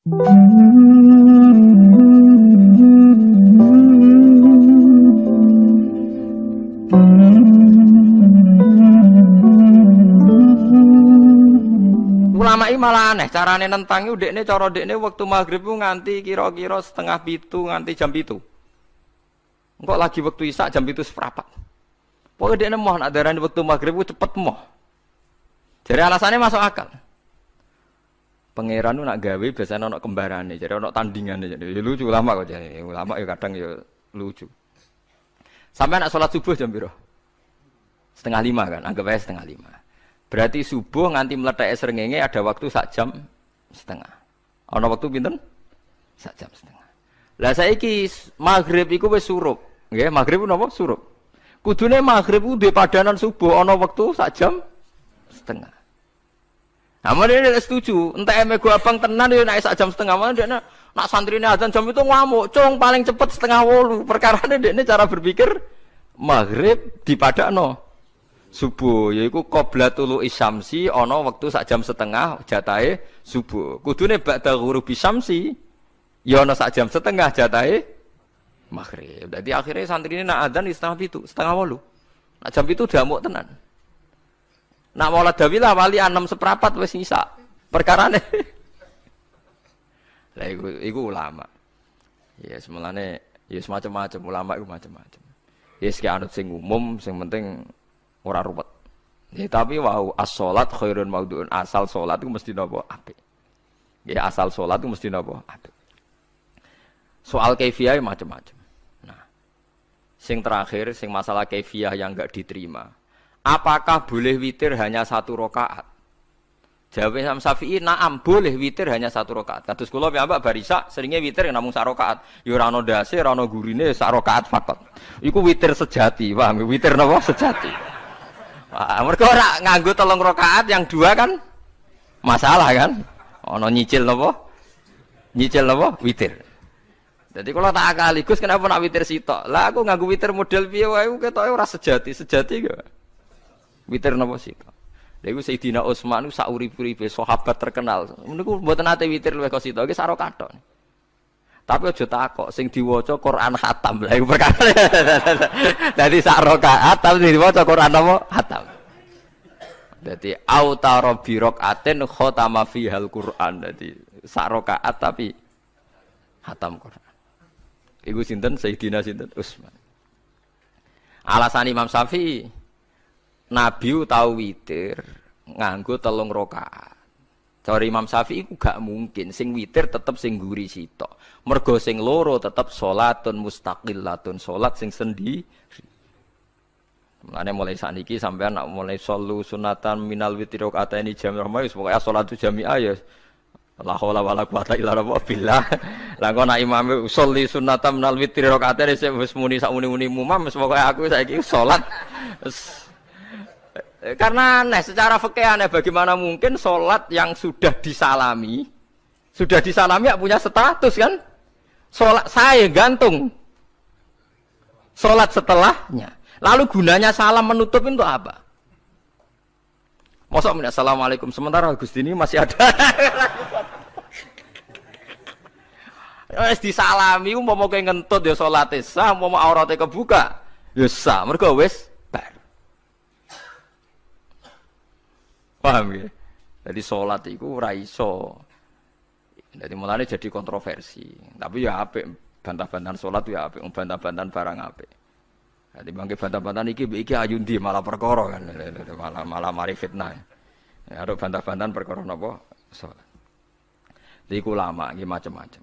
Ulama ini malah aneh, carane nentang itu dekne cara dekne waktu maghrib itu nganti kira-kira 6:30 nganti jam 7. Engkau lagi waktu isya jam 7 seperempat. Pokoknya dekne moh nak darani waktu maghrib itu cepet moh. Jadi alasannya masuk akal. Pangeran itu nak gawe biasanya ono kembarane, jadi ono tandingannya. Jadi lucu ulama kok jadi. Ulama ya kadang ya lucu. Sampai nak sholat subuh jam piro? 4:30 kan, anggap aja 4:30. Berarti subuh nganti meletak srengenge ada waktu 1,5 jam. Ana waktu pinten? 1,5 jam. Lah saiki maghrib iku wis surup. Nggih, maghrib napa? Surup. Kudune maghrib ku duwe padanan subuh ana wektu 1,5 jam. Amun dia setuju, entek mego abang tenan yo nek 1,5 jam mana dia nak santrine azan jam itu ngamuk, cung paling cepet 7:30. Perkarane dekne cara berpikir maghrib dipadakno subuh, yaiku qoblatul isyamsi ana wektu 1,5 jam jatahe subuh. Kudune ba'da ghurubi syamsi ya ana 1,5 jam jatahe maghrib. Dadi akhirnya santrine nak adzan 7:30, 7:30. Nak jam itu damuk tenan. Nak maulad dawilah wali 6:15 wis isa. Perkarane. Lah iku ulama. Ya semulane ya semacam-macam ulama iku macam-macam. Ya sing anut sing umum, sing penting ora ruwet. Ya, tapi wau as-shalat khairun maudhu'un, asal salat itu mesti napa apik. Ya asal salat itu mesti napa apik. Soal kaifiyah macam-macam. Nah, sing terakhir sing masalah kaifiyah yang enggak diterima. Apakah boleh witir hanya 1 rakaat? Jawab Imam Syafi'i, na'am, boleh witir hanya 1 rakaat. Kados kula piyambak barisa seringe witir namung 1 rakaat. Ya ora ana ndase, ora ana gurine, 1 rakaat fakot. Iku witir sejati, paham? Witir napa sejati. Wah, mereka ora nganggo 3 rakaat, yang 2 kan masalah kan? Ana nyicil napa? Nyicil napa? Witir. Jadi kalau tak akaligus kenapa nak witir sitok? Lah aku nganggo witir model piye wae ketoke ora sejati, sejati gak? Witir napa sitok? Lha iku Sayyidina Utsman niku sak urip-uripe sahabat terkenal. Niku mboten ate witir luwih kok sitok, iki saro kathok. Tapi aja takok sing diwaca Quran khatam. Lah iku perkara. Dadi sak rakaat tapi diwaca Quran apa? Khatam. Dadi autara bi rakaatin khatama fihal Quran. Dadi sak rakaat tapi khatam Quran. Iku sinten Sayyidina sinten Utsman. Alasan Imam Syafi'i Nabi tau witir nganggo 3 rakaat. Cara Imam Syafi'i iku gak mungkin sing witir tetep sing guri sitok. Mergo sing loro tetep salatun mustaqillatun, salat sing sendiri. Mulane mulai saniki sampean nak mulai shollu sunatan minal witri rakaataini jami'ah wis pokoke salatu jami'ah ya la haula wala quwata illa billah. Lah kok nak imame sholli sunatan minal witri rakaataini wis muni sak muni-muni mumam wis pokoke aku saiki salat. Karena aneh, secara fikih aneh, bagaimana mungkin sholat yang sudah disalami ya punya status kan? Sholat saya gantung sholat setelahnya. Lalu gunanya salam menutup itu apa? Mosok menit assalamualaikum sementara Gusti ini masih ada. Wis disalami umpama kowe ngentut ya salate sah, umpama aurate kebuka ya sah, mergo wis paham ya? Jadi sholat itu ora iso. Jadi mulane jadi kontroversi. Tapi ya apik bantah-bantahan sholat ya apik, bantah-bantahan barang apik. Jadi bangke bantah-bantahan iki ayundi malah perkara kan. Malah mari fitnah. Ya ada bantah-bantahan perkara napa? Sholat. Jadi ulama iki macam-macam.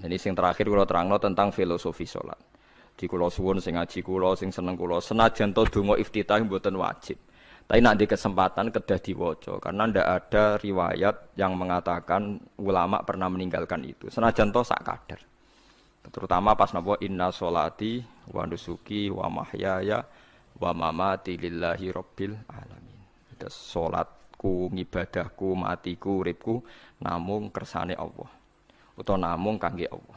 Jadi sing terakhir kula terangno tentang filosofi sholat. Di kula suwun sing ngaji kula sing seneng kula senajan to donga iftitah mboten wajib. Tapi nanti kesempatan kedah diwaca karena ndak ada riwayat yang mengatakan ulama pernah meninggalkan itu. Senajan toh sak kadar. Terutama pas napa inna sholati wa nusuki wa mahyaya wa mamati lillahi rabbil alamin. Itu salatku, ngibadahku, matiku, uripku namung kersane Allah. Utawa namung kangge Allah.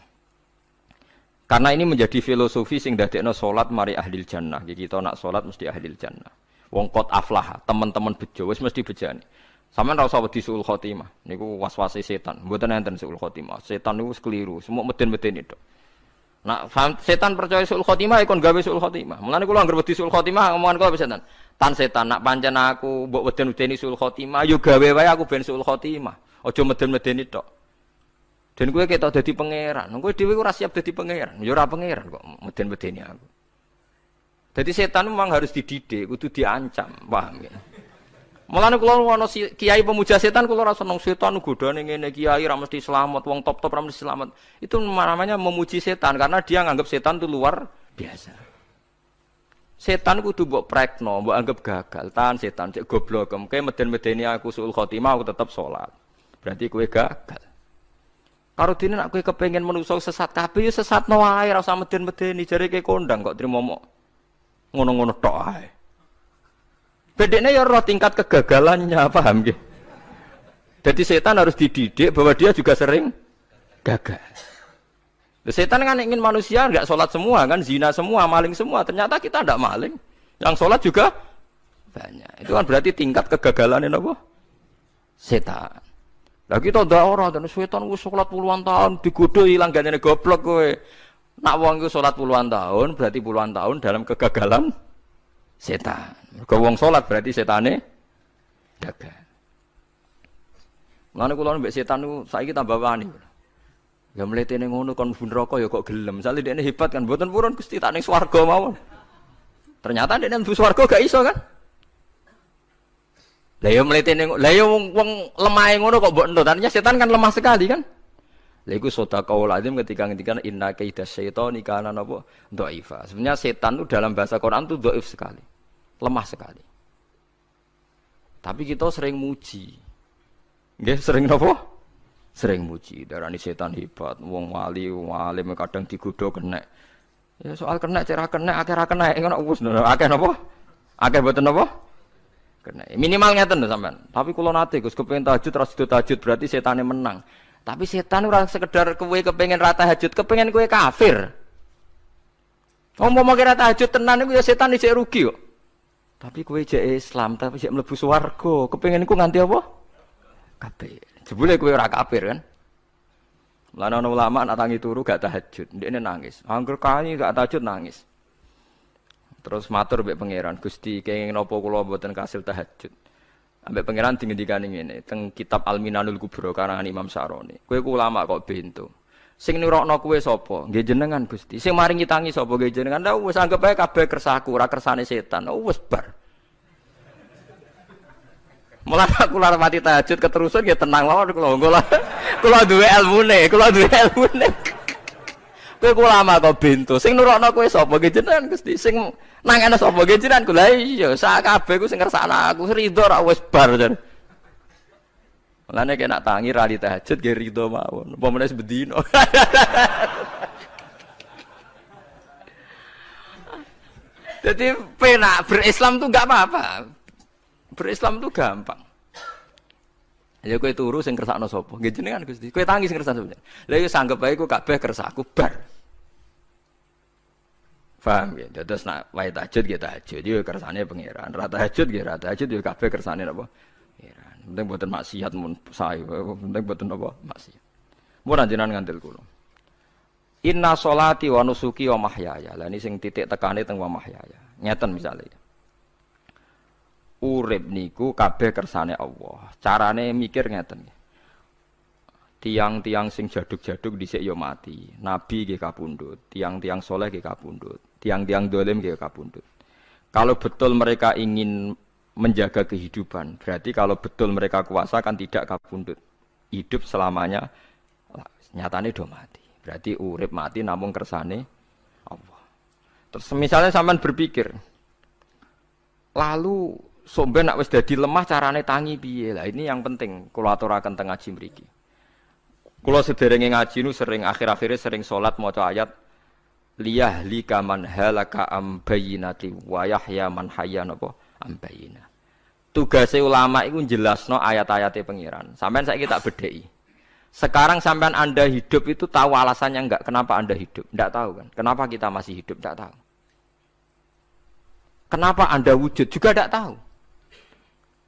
Karena ini menjadi filosofi sing dadekno salat mari ahlil jannah. Kita nak salat mesti ahlil jannah. Wong kot aflah, teman-teman bejo wis mesti bejane. Sampeyan ora usah wedi suul khotimah. Niku waswase setan. Mboten enten suul khotimah. Setan niku keliru, semua meden-medeni tok. Nah, setan percaya suul khotimah kon gawe suul khotimah. Mulane kula anggere wedi suul khotimah ngomongan kula setan. Tan setan nak pancen aku mbok weden-wedeni suul khotimah, yo gawe wae aku ben suul khotimah. Aja meden-medeni tok. Dan kowe ketok dadi pangeran. Kowe dhewe ora siap dadi pangeran. Ya ora pangeran kok meden-medeni aku. Jadi setan memang harus dididik, kudu diancam, paham ya? Mulane kula ana kiai pemuja setan kula ora seneng setan godane ngene kiai ra mesti selamat, wong top-top ra mesti selamat. Itu namanya memuji setan karena dia nganggap setan itu luar biasa. Setan kudu mbok prekno, mbok anggap gagal. Tahan setan cek goblok, kowe meden-medeni aku suul khotimah aku tetep salat. Berarti kowe gagal. Karo dene nek kowe kepengin menungso sesat kabeh ya sesatno wae ora usah meden-medeni jare kowe kondang kok trimo mok. Ngono-ngono tok ae. Bedeknya ya roh tingkat kegagalannya, paham nggih? Jadi setan harus dididik bahwa dia juga sering gagal. Setan kan ingin manusia enggak sholat semua kan, zina semua, maling semua. Ternyata kita enggak maling. Yang sholat juga banyak. Itu kan berarti tingkat kegagalannya apa? Setan. Lah kita ndak ora dan setan wis sholat puluhan tahun digodho ilang gandene goblok kowe. Nak wong iku salat puluhan tahun, berarti puluhan tahun dalam kegagalan setan. Mergo wong salat berarti setane gagal. Mulane kula mbek setan niku saiki tambah wani. Ya mletene ngono kon mlebu neraka ya kok gelem. Misale dekne hebat kan mboten purun Gusti tak ning swarga mawon. Ternyata dekne mlebu swarga gak iso kan? Lah ya mletene lah ya wong lemahe ngono kok mbok entuk. Artinya setan kan lemah sekali kan? Lha iku sedekah lazim ketika ngendikan inna kaidas syaitani kana napa dhaifa. Sebenarnya setan itu dalam bahasa Quran itu dhaif sekali. Lemah sekali. Tapi kita sering muji. Nggih sering napa? Sering muji. Darani setan hebat, wong wali, wong alim kadang digodho kena. Ya soal kena cara kena akeh ra kena ngono wis akeh napa? Akeh mboten napa? Kena. Minimal ngeten lho sampean. Tapi kula nate Gus kepengin tahajud terus tahajud berarti setane menang. Tapi setan ora sekedar kowe kepengin ra tahajud, kepengin kowe kafir. Umpama kira tahajud tenan iku ya setan isih rugi kok. Tapi kowe jek Islam, tapi jek mlebu swarga, kepengin iku nganti apa? Kafir. Jebule kowe ora kafir kan? Lan ana ulama nak tangi turu gak tahajud, ndekne nangis. Angger kani gak tahajud nangis. Terus matur mbek pangeran, Gusti kenging napa kula mboten kasil tahajud. Ambek pangeran dingendikane ngene, teng kitab Al-Minanul Kubra karangan Imam Syaroni. Kowe ku ulama kok bento. Sing nurokno kowe sapa? Nggih jenengan Gusti. Sing maringi tangi sapa? Nggih jenengan. Lah wis anggap ae kabeh kersaku, ora kersane setan. Wis bar. Mulane aku lara mati tahajud keterusan ya tenang mawon kula. Kula duwe ilmune, Kowe ku ulama kok bento. Sing nurokno kowe sapa? Nggih jenengan Gusti. Sing nangane sapa nggih jenengan kula iya sak kabeh ku sing kersane aku ridho ra wis bar jan. Mulane kena tangi ra di tahajud nggih ridho mawon. Apa meneh sebedino. Jadi penak berislam tuh enggak apa-apa. Berislam tuh gampang. Ya kowe turu sing kersakno sapa? Nggih jenengan Gusti. Kowe tangi sing kersakno sapa? Lah ya sanggep ae ku kabeh kersaku bar. Paham ya? Terus nak wae tahajud ya tahajud yo kersane pangeran. Ra tahajud ya ra tahajud yo kabeh kersane napa? Pangeran. Penting mboten maksiat mun sae. Penting mboten napa? Maksiat. Mun jenengan ngandel kula. Inna sholati wa nusuki wa mahyaya. Lah ini sing titik tekane teng wa mahyaya. Ngeten misalnya. Urip niku kabeh kersane Allah. Carane mikir ngeten. Tiang-tiang sing jaduk-jaduk dhisik ya mati. Nabi nggih kapundhut, tiang-tiang soleh nggih kapundhut, tiang-tiang dolim nggih kapundhut. Kalau betul mereka ingin menjaga kehidupan, berarti kalau betul mereka kuasa kan tidak kapundhut. Hidup selamanya nyatane do mati. Berarti urip mati namung kersane Allah. Terus misalnya sampean berpikir, lalu somben nak wis dadi lemah carane tangi piye? Lah ini yang penting kula aturaken teng ngaji mriki. Kula sederenge ngaji nu sering akhir-akhire sering salat maca ayat liyahlika man halaka am bayyinati wa yahya man hayya napa am bayyinah. Tugase ulama iku jelasno ayat-ayate pengiran. Sampeyan saiki tak bedheki. Sekarang sampean Anda hidup itu tahu alasannya enggak? Kenapa Anda hidup? Enggak tahu kan? Kenapa kita masih hidup? Enggak tahu. Kenapa Anda wujud? Juga enggak tahu.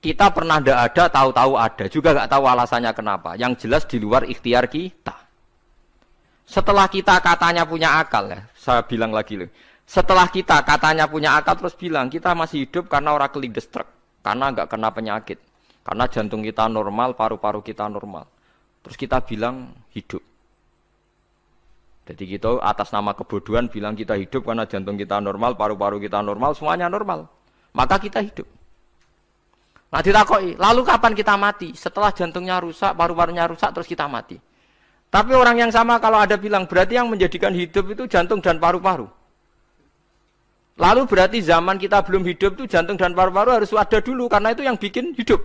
Kita pernah ndak ada, tahu-tahu ada, juga nggak tahu alasannya kenapa. Yang jelas di luar ikhtiar kita. Setelah kita katanya punya akal ya, saya bilang lagi loh. Setelah kita katanya punya akal terus bilang kita masih hidup karena orang kelindes truk, karena nggak kena penyakit, karena jantung kita normal, paru-paru kita normal. Terus kita bilang hidup. Jadi kita atas nama kebodohan bilang kita hidup karena jantung kita normal, paru-paru kita normal, semuanya normal. Maka kita hidup. Nah ditakoi, lalu kapan kita mati? Setelah jantungnya rusak, paru-parunya rusak, terus kita mati. Tapi orang yang sama kalau ada bilang, berarti yang menjadikan hidup itu jantung dan paru-paru. Lalu berarti zaman kita belum hidup itu jantung dan paru-paru harus ada dulu, karena itu yang bikin hidup.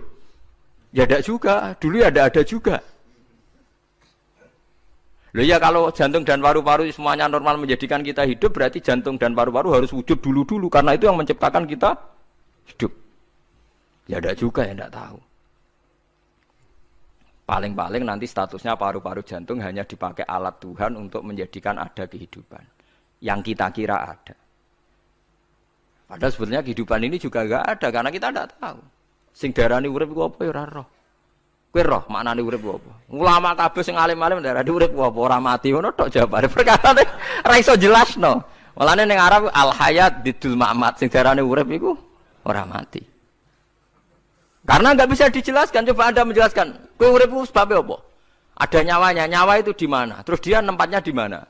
Ya ada juga, dulu ya ada juga. Loh ya kalau jantung dan paru-paru semuanya normal menjadikan kita hidup, berarti jantung dan paru-paru harus wujud dulu-dulu, karena itu yang menciptakan kita hidup. Ya ada juga ya tidak tahu. Paling-paling nanti statusnya paru-paru jantung hanya dipakai alat Tuhan untuk menjadikan ada kehidupan. Yang kita kira ada. Padahal sebetulnya kehidupan ini juga enggak ada karena kita tidak tahu. Sing darani urip ku apa ya ora roh. Kowe roh maknane urip ku apa? Ulama kabeh sing alim-alim darani urip ku apa? Ora mati ngono tok jawabane. Perkarane ora iso jelasno. Mulane ning Arab al hayat didul ma'mat sing darani urip iku ora mati. Karena nggak bisa dijelaskan, coba Anda menjelaskan. Kowe urip ku sebabnya apa? Ada nyawanya, nyawa itu di mana? Terus dia nempatnya di mana?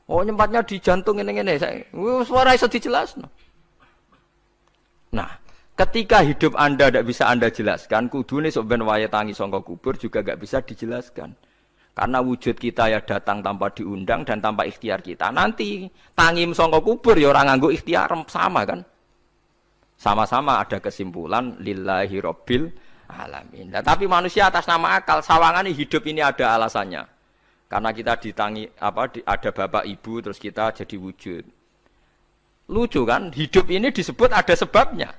Oh, nempatnya di jantung ini. Suara iso dijelasno. Nah, ketika hidup Anda tidak bisa Anda jelaskan, kudune sok ben wayahe tangi saka kubur juga nggak bisa dijelaskan. Karena wujud kita ya datang tanpa diundang dan tanpa ikhtiar kita. Nanti tangi saka kubur ya ora nganggo ikhtiar sama kan? Sama-sama ada kesimpulan lillahi rabbil alamin. Nah, tapi manusia atas nama akal sawangane hidup ini ada alasannya. Karena kita ada bapak ibu terus kita jadi wujud. Lucu kan? Hidup ini disebut ada sebabnya.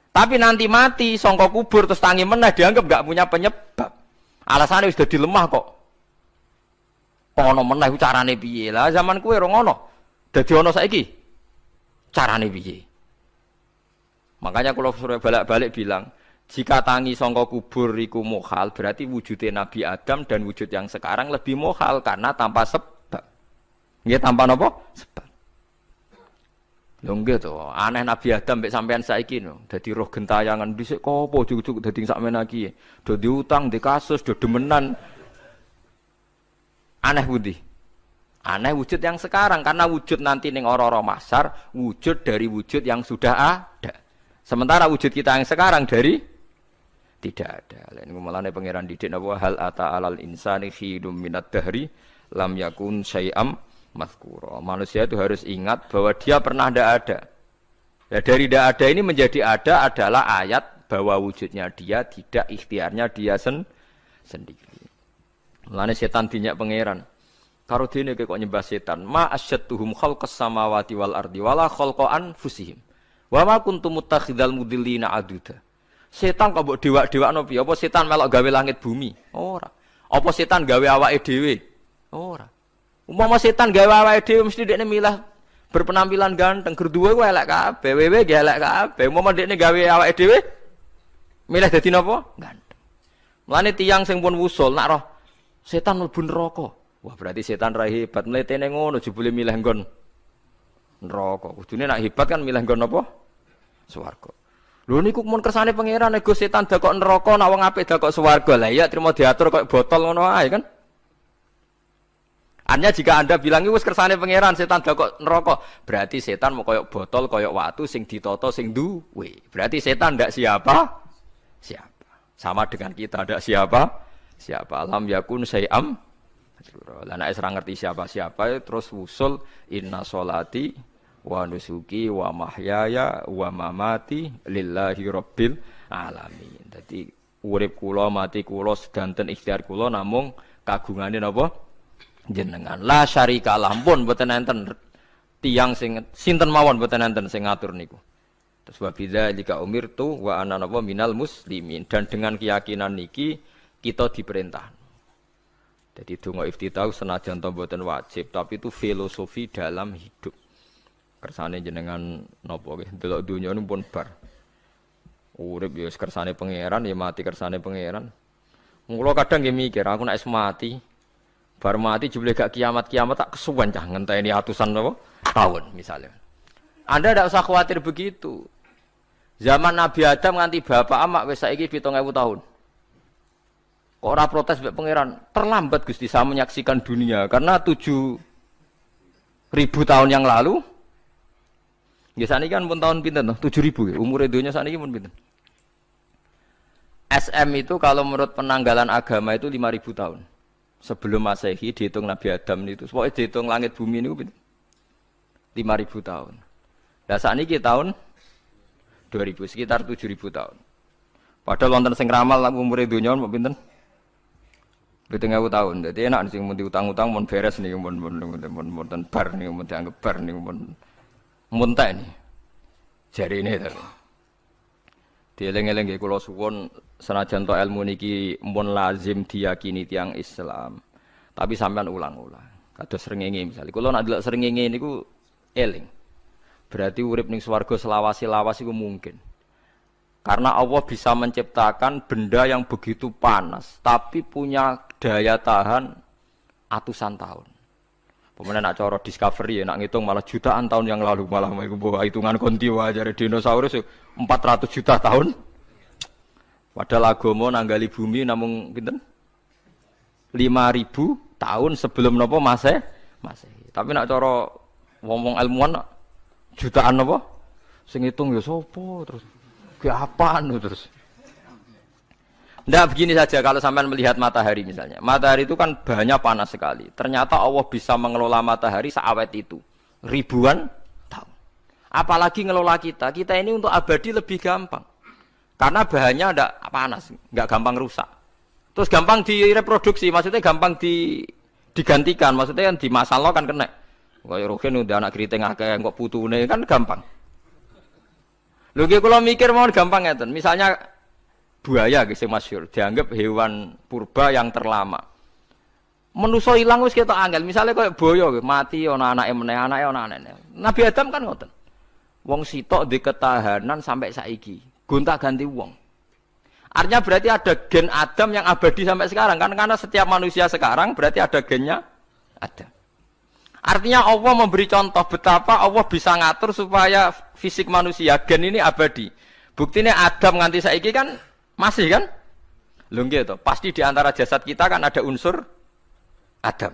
Tapi nanti mati sangka kubur terus tangi meneh dianggap enggak punya penyebab. Alasannya sudah dilemah kok. Ono meneh carane piye? Lah zaman kuwe ora ngono. Dadi ono saiki. Carane piye? Makanya kalau suruh balik-balik bilang, jika tangi sangka kubur iku mukhal, berarti wujudnya Nabi Adam dan wujud yang sekarang lebih mukhal karena tanpa sebab. Nggih tanpa napa? Sebab. Lho nggih to, aneh Nabi Adam mek sampean saiki no, dadi roh gentayangan dhisik kok apa juk-juk dadi sakmene iki. Do diutang, di kasus, do demenan. Aneh pundi? Aneh wujud yang sekarang karena wujud nanti ning ora-ora mahsyar wujud dari wujud yang sudah ada. Sementara wujud kita yang sekarang dari tidak ada. Lain mulane pangeran didik napa hal ata alal insani khidum minad dahri lam yakun syai'am mazkura. Manusia itu harus ingat bahwa dia pernah tidak ada. Ya, dari tidak ada ini menjadi ada adalah ayat bahwa wujudnya dia tidak ikhtiarnya dia sendiri. Mulane setan dinyak pangeran. Karo dene kok nyembah setan. Ma asyadtuhum khalqas samawati wal ardi wala khalqa anfusihim. Wa ma kuntum muttakhidal mudillina aduda. Setan kok mbok dewak-dewakno piye? Apa setan melok gawe langit bumi? Ora. Apa setan gawe awake dhewe? Ora. Umpama setan gawe awake dhewe mesti dekne milah berpenampilan ganteng, gerduwe ku elek kabeh, wewe ge elek kabeh. Umpama dekne gawe awake dhewe milih dadi napa? Ganteng. Mulane tiyang sing pun wusul nak roh setan mlebu neraka. Wah, berarti setan ra hebat mletene ngono jebule milih nggon neraka. Kudune nak hebat kan milih nggon apa? Swarga. Lho niku mun kersane pangeran nego setan dakok neraka nak wong apik dakok swarga. Lah iya trimo diatur kok botol ngono ae kan. Artinya jika Anda bilang iki wis kersane pangeran setan dakok neraka, berarti setan mau koyok botol, koyok watu sing ditata sing duwe. Berarti setan ndak siapa? Siapa. Sama dengan kita ndak siapa? Siapa. Lam yakun syai'am. Lah nek ora ngerti siapa-siapa terus wusul inna sholati wa nusuki wa mahyaya wa mamati lillahi rabbil alamin. Dadi urip kula mati kula sedanten ikhtiar kula namung kagungane napa jenengan. La syarika lampun mboten enten tiyang sing sinten mawon mboten enten sing ngatur niku. Terus wa bidzalika umirtu wa ana napa minal muslimin dan dengan keyakinan niki kita diperintah. Jadi donga iftitah senajan to mboten wajib, tapi itu filosofi dalam hidup. Kersane jenengan napa nggih delok donya pun bar. Urip ya kersane pangeran, ya mati kersane pangeran. Mula kadang nggih mikir, aku nek mati, bar mati jebule gak kiamat-kiamat tak kesuwen cah ngenteni atusan apa tahun misalnya. Anda tidak usah khawatir begitu. Zaman Nabi Adam nganti bapak amak wis saiki 7.000 tahun. Kok ora protes mbek pangeran? Terlambat Gusti saya menyaksikan dunia karena 7.000 tahun yang lalu. Ya saniki kan pun tahun pinten toh? 7.000 ya. Umure donya saniki pun pinten? SM itu kalau menurut penanggalan agama itu 5.000 tahun. Sebelum Masehi dihitung Nabi Adam itu. Pokoknya dihitung langit bumi ini 5.000 tahun. Lah saniki tahun 2000 sekitar 7.000 tahun. Padahal wonten sing ramal umure donya mau pinten? 7.000 tahun. Jadi enak sing mun diutang-utang mun beres niki mun bar niki mun dianggap bar niki mun muntah ini. Jari ini to. Dieling-eling nggih kula suwun senajan to ilmu niki mun lazim diyakini tiyang Islam. Tapi sampean ulang-ulang. Kados srengenge misale. Kula nek ndelok srengenge niku eling. Berarti urip ning swarga selawase-lawas iku mungkin. Karena Allah bisa menciptakan benda yang begitu panas tapi punya daya tahan atusan tahun. Pemenang nak cara discovery ya nak ngitung malah jutaan tahun yang lalu malah bawa hitungan konti wae jare dinosaurus 400 juta tahun. Padahal agama nanggali bumi namung pinten? 5.000 tahun sebelum napa Masehi. Tapi nak cara ngomong ilmuwan jutaan apa? Sing ngitung ya sapa terus. Ki apaan terus. Ndak begini saja kalau sampean melihat matahari misalnya. Matahari itu kan banyak panas sekali. Ternyata Allah bisa mengelola matahari seawet itu. Ribuan tahun. Apalagi ngelola kita. Kita ini untuk abadi lebih gampang. Karena bahannya ndak panas, nggak gampang rusak. Terus gampang direproduksi, maksudnya gampang digantikan, maksudnya kan di masalah kan kena. Kayak rohin udah anak keriting akeh kok putune kan gampang. Lho nggih kula mikir mawon gampang ngeten. Misalnya buaya nggih sing masyhur dianggap hewan purba yang terlama. Manusa ilang wis ketok angel. Misale koyo boyo mati ana anake meneh, anake ana anene. Nabi Adam kan ngoten. Wong sitok di ketahanan sampai saiki. Gonta-ganti wong. Artinya berarti ada gen Adam yang abadi sampai sekarang kan karena setiap manusia sekarang berarti ada gennya Adam. Artinya Allah memberi contoh betapa Allah bisa ngatur supaya fisik manusia gen ini abadi. Buktinya Adam nganti saiki kan masih kan? Lho nggih to, pasti di antara jasad kita kan ada unsur Adam.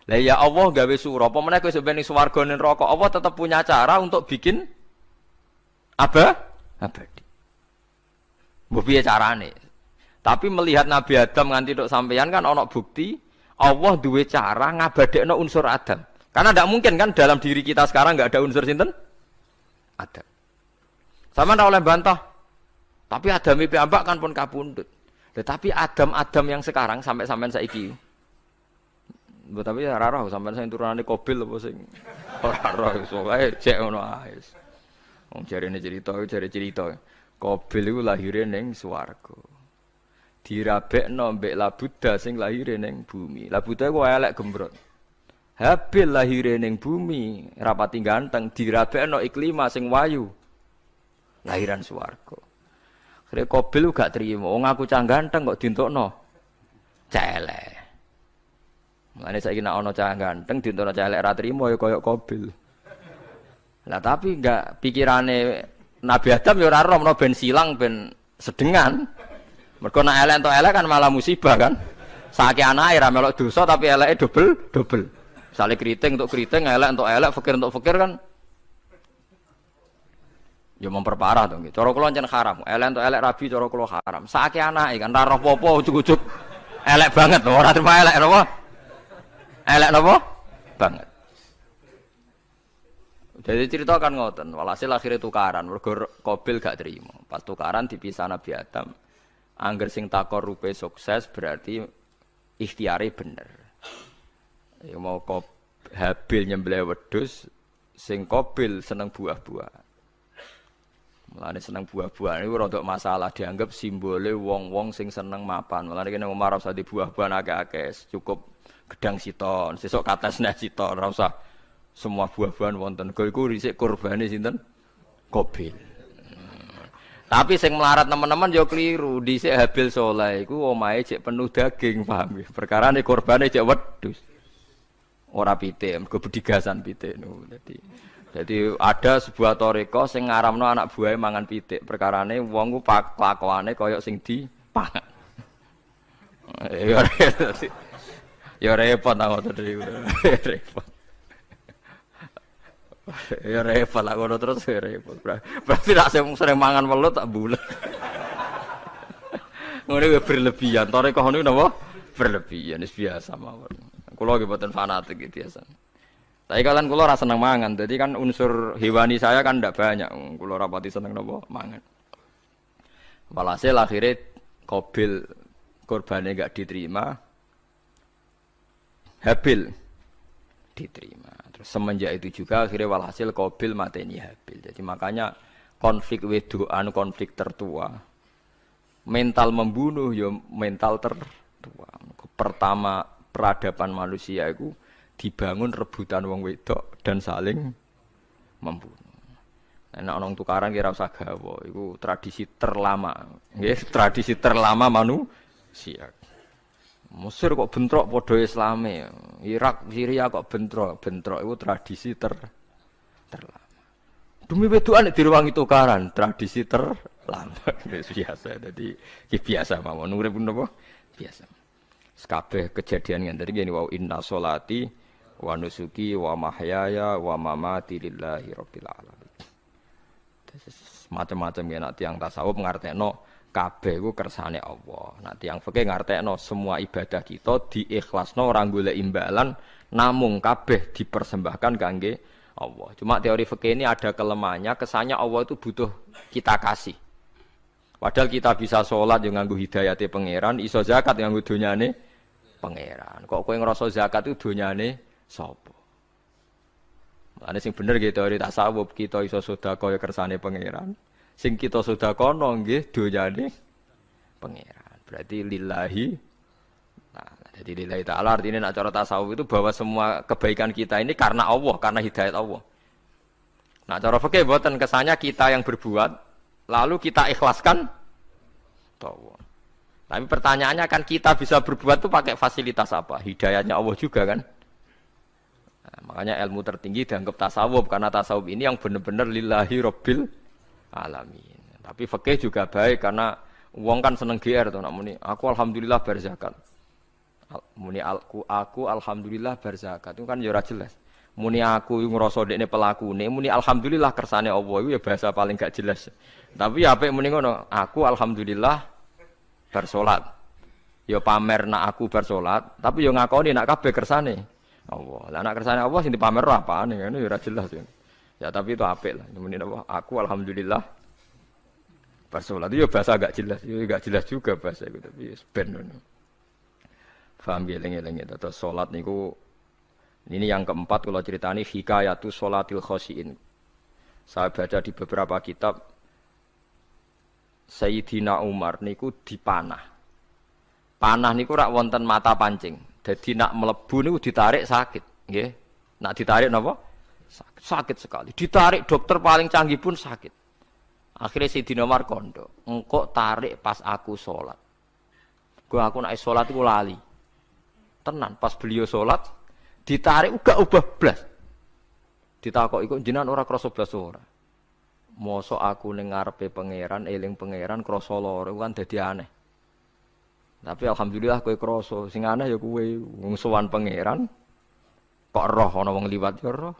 Lah ya Allah gawe sura, apa meneh kowe sampeyan ning swarga ning neraka, Allah tetap punya cara untuk bikin abadi. Mbok piye carane? Tapi melihat Nabi Adam nganti tok sampeyan kan ana bukti Allah duwe cara ngabadekno unsur Adam. Karena tidak mungkin kan dalam diri kita sekarang nggak ada unsur sinten? Adam. Sama ndak oleh bantah. Tapi Adam iki ambak kan pun kapundhut. Tetapi Adam yang sekarang sampai saiki. Mbok tapi ora roh sampean sing turunane Qabil apa sing ora roh iso wae cek ngono ae. Wong jarene cerita. Qabil iku lahire ning swarga. Dirabekno mbek Labuda sing lahire ning bumi. Labuda ku elek gembrot. Habil lahire ning bumi, rapati ganteng, dirabekno Iklima sing wayu. Lahiran swarga. Akhire Qabil gak trimo, wong aku cah ganteng kok dientukno celek. Mulane saiki nek ana cah ganteng dientukno celek ra trimo ya kaya Qabil. Lah tapi enggak pikirane Nabi Adam ya ora roh ben silang ben sedengan. Mergo nek elek entuk elek kan malah musibah kan. Saiki anake ra melok dosa tapi eleke dobel. Misale kriting untuk kriting, elek untuk elek, fakir untuk fakir kan. Ya memperparah to nggih. Cara kula ancen haram. Elek untuk elek rabi cara kula haram. Saiki anake kan ra roh apa-apa ujug-ujug elek banget lho, ora terima elek napa? Elek napa? Banget. Jadi cerita kan ngoten, walhasil akhirnya tukaran, mergo Qabil gak terima. Pas tukaran dipisah Nabi Adam. Angger sing takor rupe sukses berarti ikhtiare bener. Ya mau Habil nyembelih wedhus, sing Qabil seneng buah-buah. Mulane seneng buah-buah niku rada masalah dianggap simbole wong-wong sing seneng mapan. Mulane kene Umar ora usah di buah-buahan akeh-akeh, cukup gedang siton, sesuk katesne siton, ora usah semua buah-buahan wonten. Iku dhisik kurbane sinten? Qabil. Tapi sing melarat teman-teman yo keliru. Dhisik Habil saleh iku omahe cek penuh daging, paham ya? Perkarane korbane cek wedhus. Ora pitik, mergo bedigasan pitik niku. Jadi ada sebuah toriko sing ngaramno anak buahe mangan pitik. Perkarane wong ku kelakuane kaya sing dipangan. Ya repot ta ngoten niku. Repot. Ya repot lah ngono terus ya repot. Berarti nek sering mangan welut tak bulet. Ngono ya berlebihan. Toriko niku napa? Berlebihan wis biasa mawon. Kula nggih mboten fanatik iki biasa. Tapi kalian kula ora seneng mangan. Jadi kan unsur hewani saya kan ndak banyak. Kula rapati seneng napa mangan. Walhasil akhirnya Qabil korbannya enggak diterima. Habil diterima. Terus semenjak itu juga akhirnya walhasil Qabil mateni Habil. Jadi makanya konflik wedoan, konflik tertua. Mental membunuh ya mental tertua. Pertama peradaban manusia itu dibangun rebutan wong wedok dan saling membunuh. Nek ana tukaran kira usah gawa, iku tradisi terlama. Nggih, tradisi terlama manusia. Mesir kok bentrok padha Islame. Irak, Syria kok bentrok iku tradisi terlama. Demi wedokan direwangi tukaran, tradisi terlama. Biasa. Dadi iki biasa mawon urip napa? Biasa. Kabeh kejadian ngene iki wau inna sholati wa nusuki wa mahyaya wa mamati lillahi rabbil alamin. Macam-macam ya nek tiyang tasawuf ngartekno kabeh iku kersane Allah. Nek tiyang fikih ngartekno semua ibadah kita diikhlasno ora golek imbalan namung kabeh dipersembahkan kangge Allah. Cuma teori fikih ini ada kelemahannya, kesannya Allah itu butuh kita kasih. Padahal kita bisa sholat yang nganggo hidayate pangeran, iso zakat yang nganggo donyane pangeran. Kok kowe ngrasa zakat itu donyane sapa? Ane sing bener nggih teori tasawuf, kita iso sedekah kaya kersane pangeran. Sing kita sedekahno nggih donyane pangeran. Berarti lillahi. Nah, jadi lillahi ta'ala artinya nak cara tasawuf itu bahwa semua kebaikan kita ini karena Allah, karena hidayat Allah. Nah, cara fikih mboten kesannya kita yang berbuat lalu kita ikhlaskan Allah. Tapi pertanyaannya kan kita bisa berbuat itu pakai fasilitas apa? Hidayahnya Allah juga kan? Nah, makanya ilmu tertinggi dianggap tasawuf karena tasawuf ini yang benar-benar lillahi rabbil alamin. Tapi fikih juga baik karena wong kan seneng GR to nak muni aku alhamdulillah bar zakat. Muni aku alhamdulillah bar zakat itu kan ya ora jelas. Muni aku ngrasa dekne pelakune, muni alhamdulillah kersane Allah iku ya bahasa paling gak jelas. Tapi ya apik muni ngono, aku alhamdulillah bar salat. Ya pamer nak aku bar salat, tapi ya ngakoni nak kabeh kersane Allah. Lah nak kersane Allah sing dipamer apane ngene ya ora jelas ya. Ya tapi itu apik lah. Muni apa? Aku alhamdulillah bar salat. Ya bahasa gak jelas, ya gak jelas juga bahasa itu tapi ben ngono. Paham geleng-geleng itu terus salat niku. Ini yang keempat kalau ceritani hikayatu sholatil khosyiin. Saya baca di beberapa kitab Sayyidina Umar niku dipanah. Panah niku rak wonten mata pancing. Jadi nak melebu niku ditarik sakit, nggih. Nak ditarik napa? Sakit, sakit sekali. Ditarik dokter paling canggih pun sakit. Akhirnya Sayyidina Umar kondo, engkau tarik pas aku sholat. Aku nak sholat iku lali. Tenan pas beliau sholat ditarik uga ubah blas. Ditakok iku jenengan ora krasa blas ora. Mosok aku ning ngarepe pangeran, eling pangeran krasa lara kan dadi aneh. Tapi alhamdulillah kowe krasa, sing aneh ya kowe wong sowan pangeran kok roh ana wong liwat ya roh.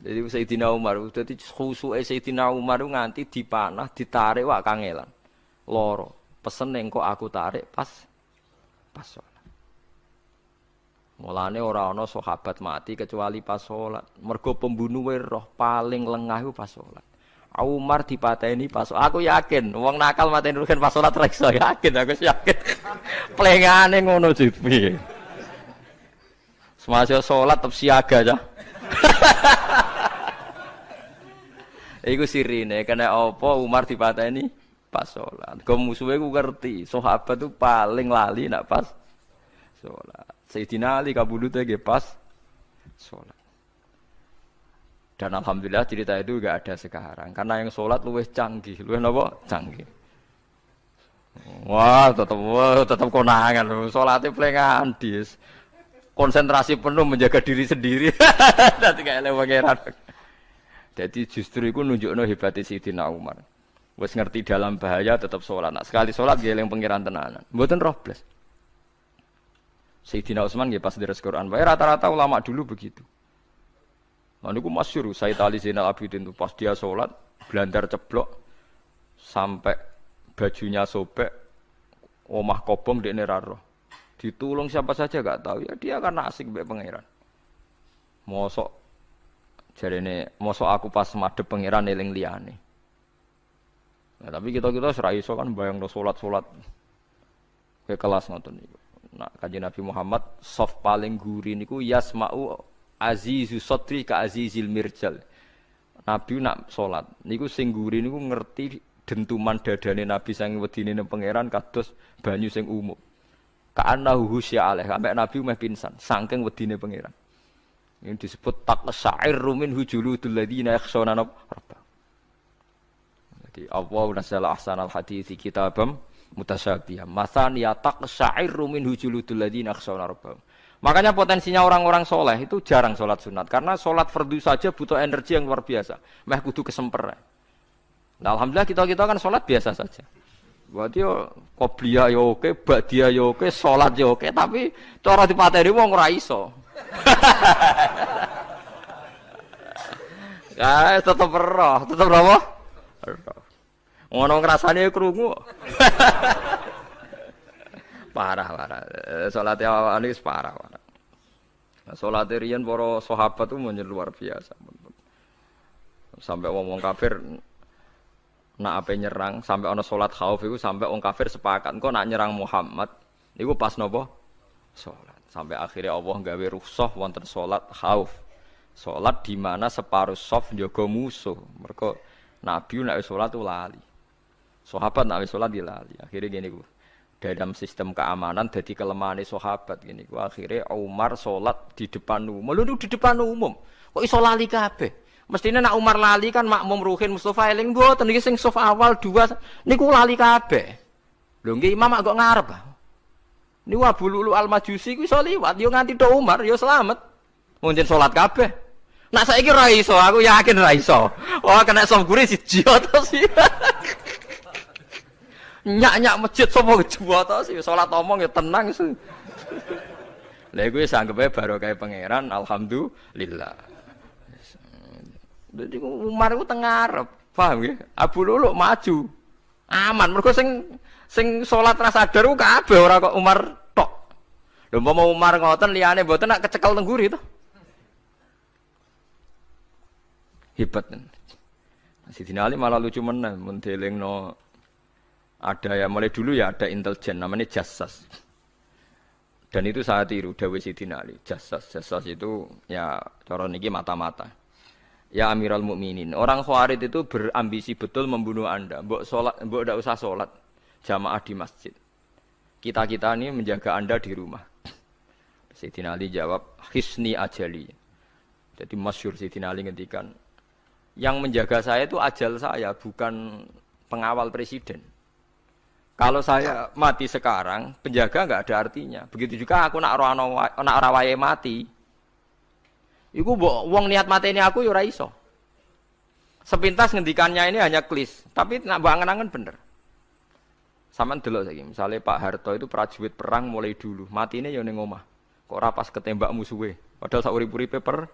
Jadi Sayyidina Umar, dadi khusuke Sayyidina Umar nganti dipanah, ditarik wak kangelan. Lara. Pesen ning kok aku tarik pas sholat. Mulane ora ana sahabat mati kecuali pas sholat. Mergo pembunuhe roh paling lengah iku pas sholat. Umar dipateni pas aku yakin wong nakal mateni rugen pas sholat ra iso yakin aku yakin. Plengane ngono piye. Semasa sholat tetep siaga aja. Iku sirine kena apa Umar dipateni pas sholat. Kau musuhnya ku ngerti, sahabat tu paling lali nak pas sholat. Sayyidina Ali kabudutnya ke pas sholat. Dan alhamdulillah cerita itu enggak ada sekarang karena yang sholat luwih canggih, luwih napa? Canggih. Wah, tetap konangan. Salatnya pelengan dis. Konsentrasi penuh menjaga diri sendiri. Dadi kayak pangeran. Jadi justru itu nunjukno hebatnya Sayyidina Umar. Wes ngerti dalam bahaya tetap sholat. Nah, sekali sholat dia eling pangeran tenanan. Mboten roh blas. Sayyidina Utsman nggih pas deres Quran. Wae rata-rata ulama dulu begitu. Nah niku masyhur Sayyid Ali Zainal Abidin itu pas dia sholat blandar ceblok sampai bajunya sobek, omah kobong dekne ra roh. Ditulung siapa saja enggak tahu ya dia karena asik mbek pangeran. Mosok jarene mosok aku pas madhep pangeran eling liyane. Nah, tapi kita ora iso kan bayangno salat-salat ke kelas ngoten niku. Nah, Kanjeng Nabi Muhammad soft paling guri niku yasma'u azizu sotri ka azizil mirjal. Nabi nak salat niku sing guri niku ngerti dentuman dadane Nabi sang wedine ning pangeran kados banyu sing umum. Ka'annahu husya alaih sampai Nabi meh pingsan saking wedine pangeran. Ini disebut taqsa'ir min hujuludul ladina yakhshawna rabbah. Jadi Allah nazzala ahsanal hadithi kitabam mutasyabihah. Masan ya taqsa'ir min hujuludul ladina yakhshawna rabbah. Makanya potensinya orang-orang soleh itu jarang sholat sunat karena sholat fardu saja butuh energi yang luar biasa. Meh kudu kesemper. Nah, alhamdulillah kita kan sholat biasa saja. Buat yo qobliyah yo oke, ba'diyah yo oke, sholat yo oke, tapi cara dipateni wong ora iso. Ya, tetep roh, tetep apa? Ngono ngrasane krungu. Parah. Salat awake wis parah. Salat riyen para sahabat itu luar biasa. Sampai wong kafir nak ape nyerang, sampai ana salat khauf iku sampai wong kafir sepakat engko nak nyerang Muhammad niku pas napa? Salat. Sampai akhirnya Allah gawe rukhsah wonten salat khauf. Salat di mana separuh saf njaga musuh. Mergo Nabi nek salat tu lali. Sahabat nek salat di lali. Akhirnya gini ku. Dalam sistem keamanan jadi kelemahan sahabat gini. Akhirnya Umar sholat di depan umum. Lalu di depan umum. Kok iso lali kabeh? Mestinya nak Umar lali kan makmum Ruhin Mustafa eling mboten iki sing saf awal dua niku lali kabeh. Lho nggih imam kok ngarep. Niku Abu Lulu Al-Majusi ku iso liwat yo nganti tok Umar yo selamat. Mungkin sholat kabeh. Nak saiki ra iso, aku yakin ra iso. Wah kena saf guri siji to sih. Nyak masjid sapa jebota sih salat omong ya tenang sih. Lha iku wis anggepe barokah pangeran alhamdulillah. Dadi Umar iku teng ngarep, paham nggih? Abu Lulu maju. Aman mergo sing salat ra sadar ku kabeh ora kok Umar tok. Lho umpama Umar ngoten liyane mboten nak kecekel teng guri to. Hebat. Sidina Ali malah lucu meneh mun delingno ada ya mulai dulu ya ada intelijen namanya jassas dan itu saya tiru dawuh Sidina Ali jassas itu ya cara niki mata-mata ya Amirul Mukminin orang Khawarij itu berambisi betul membunuh Anda mbok ndak usah salat jamaah di masjid kita ini menjaga Anda di rumah. Sidina Ali jawab hisni ajali. Jadi masyhur Sidina Ali ngendikan yang menjaga saya itu ajal saya bukan pengawal presiden. Kalau saya mati sekarang, penjaga enggak ada artinya. Begitu juga aku nak ora wayahe mati. Iku mbok wong niat mateni aku ya ora iso. Sepintas ngendikannya ini hanya klis, tapi nak mbok angen-angen bener. Sampeyan delok saiki, misale Pak Harto itu prajurit perang mulai dulu, matine ya ning omah. Kok ora pas ketembak musuhe, padahal sak urip-uripe perang.